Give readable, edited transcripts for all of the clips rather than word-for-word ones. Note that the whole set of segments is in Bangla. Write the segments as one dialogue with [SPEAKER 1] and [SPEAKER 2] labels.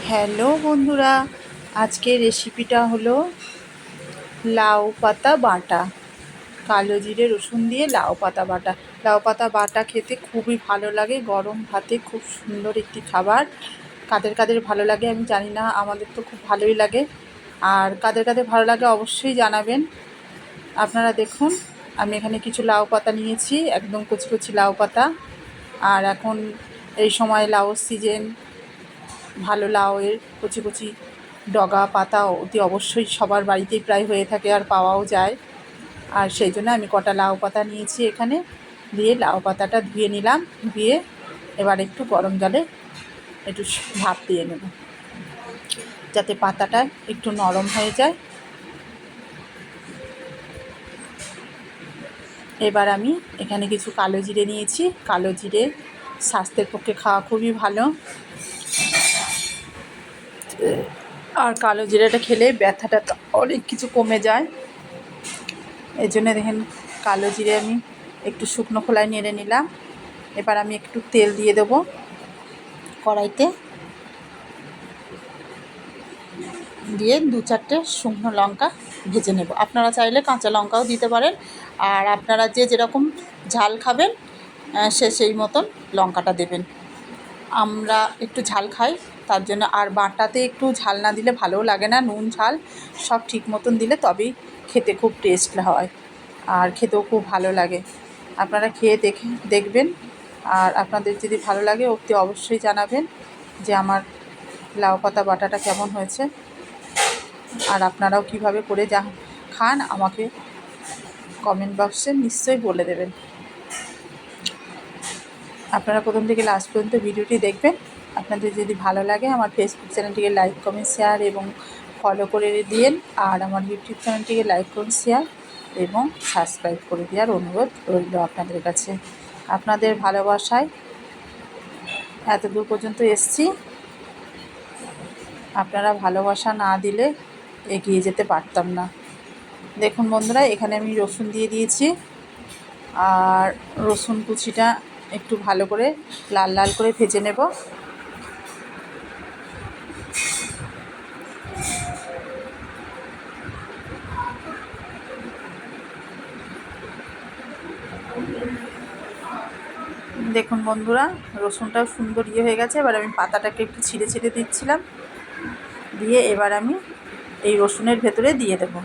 [SPEAKER 1] হ্যালো বন্ধুরা, আজকে রেসিপিটা হলো লাউ পাতা বাটা। কালো জিরে রসুন দিয়ে লাউ পাতা বাটা। লাউ পাতা বাটা খেতে খুবই ভালো লাগে, গরম ভাতে খুব সুন্দর একটি খাবার। কাদের কাদের ভালো লাগে আমি জানি না, আমাদের তো খুব ভালোই লাগে। আর কাদের কাদের ভালো লাগে অবশ্যই জানাবেন। আপনারা দেখুন, আমি এখানে কিছু লাউ পাতা নিয়েছি, একদম কচি কচি লাউ পাতা। আর এখন এই সময় লাউর সিজন, ভালো লাউয়ের কচি কচি ডগা পাতা অতি অবশ্যই সবার বাড়িতেই প্রায় হয়ে থাকে আর পাওয়াও যায়। আর সেই জন্য আমি কটা লাউ পাতা নিয়েছি এখানে, দিয়ে লাউ পাতাটা ধুয়ে নিলাম। ধুয়ে এবার একটু গরম জলে একটু ভাপ দিয়ে নেব, যাতে পাতাটা একটু নরম হয়ে যায়। এবার আমি এখানে কিছু কালো জিরে নিয়েছি। কালো জিরে স্বাস্থ্যের পক্ষে খাওয়া খুবই ভালো। আর কালো জিরেটা খেলে ব্যথাটা অনেক কিছু কমে যায়। এই জন্য দেখেন, কালো জিরে আমি একটু শুকনো খোলায় নেড়ে নিলাম। এবার আমি একটু তেল দিয়ে দেবো কড়াইতে, দিয়ে 2-4টে শুকনো লঙ্কা ভেজে নেব। আপনারা চাইলে কাঁচা লঙ্কাও দিতে পারেন। আর আপনারা যে যেরকম ঝাল খাবেন সেই মতন লঙ্কাটা দেবেন। আমরা একটু ঝাল খাই, তার জন্য। আর বাটাতে একটু ঝাল না দিলে ভালোও লাগে না। নুন ঝাল সব ঠিক মতন দিলে তবেই খেতে খুব টেস্ট হয়, আর খেতেও খুব ভালো লাগে। আপনারা খেয়ে দেখবেন। আর আপনাদের যদি ভালো লাগে অতি অবশ্যই জানাবেন যে আমার লাউ পাতা বাটাটা কেমন হয়েছে। আর আপনারাও কিভাবে করে খান আমাকে কমেন্ট বক্সে নিশ্চয়ই বলে দেবেন। আপনারা প্রথম থেকে লাস্ট পর্যন্ত ভিডিওটি দেখবেন। আপনাদের যদি ভালো লাগে আমার ফেসবুক চ্যানেলটিকে লাইক কমেন্ট শেয়ার এবং ফলো করে দিন। আর আমার ইউটিউব চ্যানেলটিকে লাইক কমেন্ট শেয়ার এবং সাবস্ক্রাইব করে দেওয়ার অনুরোধ রইল আপনাদের কাছে। আপনাদের ভালোবাসায় এত দূর পর্যন্ত এসেছি। আপনারা ভালোবাসা না দিলে এগিয়ে যেতে পারতাম না। দেখুন বন্ধুরা, এখানে আমি রসুন দিয়ে দিয়েছি। আর রসুন কুচিটা একটু ভালো করে লাল লাল করে ভেজে নেব। দেখুন বন্ধুরা, রসুনটাও সুন্দর হয়ে গেছে। এবার আমি পাতাটাকে একটু ছিঁড়ে ছিঁড়ে দিচ্ছিলাম, দিয়ে এবার আমি এই রসুনের ভেতরে দিয়ে দেব।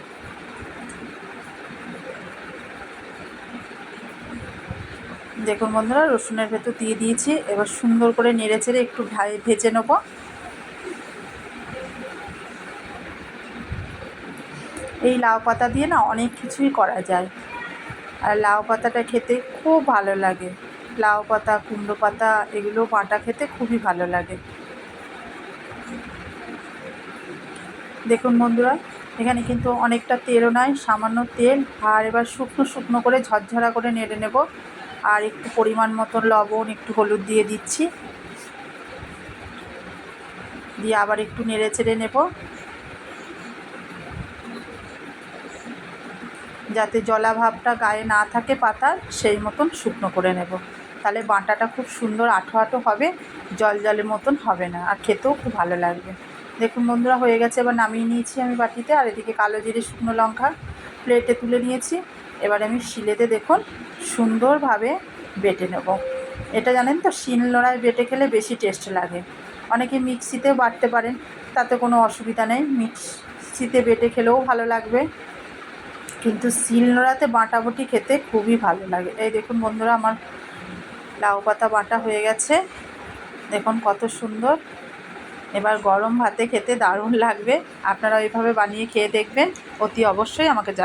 [SPEAKER 1] দেখুন বন্ধুরা, রসুনের ভেতর দিয়ে দিয়েছি। এবার সুন্দর করে নেড়ে চেড়ে একটু ভেজে নেব। এই লাউ পাতা দিয়ে না অনেক কিছুই করা যায়, আর লাউ পাতাটা খেতে খুব ভালো লাগে। লাউ পাতা, কুমড়ো পাতা এগুলো বাটা খেতে খুবই ভালো লাগে। দেখুন বন্ধুরা, এখানে কিন্তু অনেকটা তেলও নয়, সামান্য তেল। আর এবার শুকনো শুকনো করে ঝরঝরা করে নেড়ে নেব। আর একটু পরিমাণ মতো লবণ, একটু হলুদ দিয়ে দিচ্ছি। দিয়ে আবার একটু নেড়ে চেড়ে নেব, যাতে জলা ভাবটা গায়ে না থাকে পাতার, সেই মতন শুকনো করে নেব। তাহলে বাটাটা খুব সুন্দর আঠো আঠো হবে, জল জলের মতন হবে না, আর খেতেও খুব ভালো লাগবে। দেখুন বন্ধুরা, হয়ে গেছে। এবার নামিয়ে নিয়েছি আমি বাটিতে। আর এদিকে কালো জিরে শুকনো লঙ্কা প্লেটে তুলে নিয়েছি। এবার আমি শিলেতে দেখুন সুন্দরভাবে বেটে নেব। এটা জানেন তো, শিলনোড়ায় বেটে খেলে বেশি টেস্ট লাগে। অনেকে মিক্সিতেও বাটতে পারেন, তাতে কোনো অসুবিধা নেই। মিক্সিতে বেটে খেলেও ভালো লাগবে, কিন্তু শিলনোড়াতে বাটাবুটি খেতে খুবই ভালো লাগে। এই দেখুন বন্ধুরা, আমার লাউ পাতা বাটা হয়ে গেছে। দেখুন কত সুন্দর। এবার গরম ভাতে খেতে দারুণ লাগবে। আপনারা এইভাবে বানিয়ে খেয়ে দেখবেন, অতি অবশ্যই আমাকে জানাবেন।